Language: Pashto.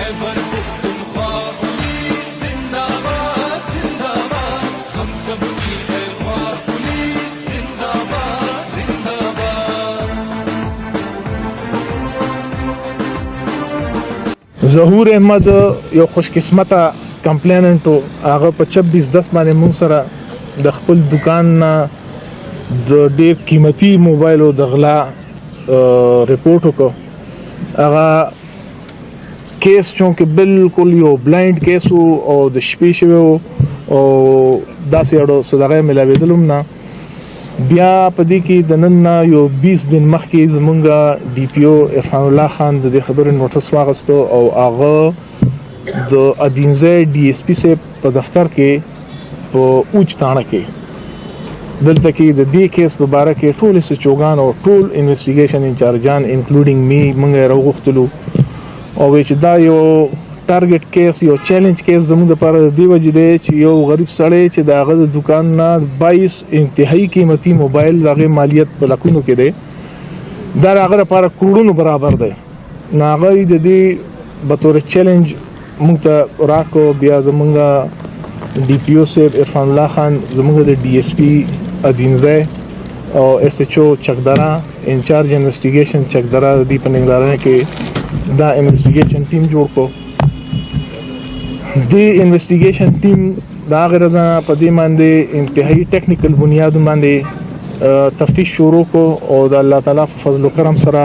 खैबर पुख्तनख्वा पुलिस जिंदाबाद जिंदाबाद, हम सबकी खैर ख्वाह पुलिस जिंदाबाद जिंदाबाद। ظهور احمد یو خوشقسمته کمپلیننټ او هغه په 26/10 باندې مون سره د خپل دکان نه د ډیر قیمتي موبایل او د غلا ریپورت وکړ. هغه کیس چونکه بالکل یو بلایند کیس او د شپې شوی او داسې اړو صدقه ملاویدلم نه. بیا په دې کې د نن یو 20 دن مخکې زمونږ ډي پی او عرفان الله خان د خبرو نوټس واغستو او هغه د ادینځای ډي اس پی سي په دفتر کې په اوچ تاڼه کې دلته کې د دې کیس په اړه کې ټول سچوغان او ټول انویسټیګیشن انچارجان انکلوډینګ می موږ راغختلو او چې دا یو ټارګټ کیس یو چیلنج کیس زموږ لپاره دی وجه دی چې یو غریب سړی چې د هغه د دکان نه 22 انتهایی قیمتي موبایل هغه مالیت په لکونو کې دی دا هغه لپاره کروڑونو برابر دی. هغه د دې به تور چیلنج موږ ته راکو. بیا زمونږ ډي پی او صاحب عرفان الله خان زمونږ د ډي اس پی ادینځای او اس ایچ او چکدرا انچارج انویسټیګیشن چکدرا د دې په نگرانۍ کې دا انویسټیګیشن ټیم جوړ کو. دی انویسټیګیشن ټیم دا غرض په دې باندې انتهایی ټیکنیکل بنیاد باندې تفتیش شروع کو او د الله تعالی په فضل او کرم سره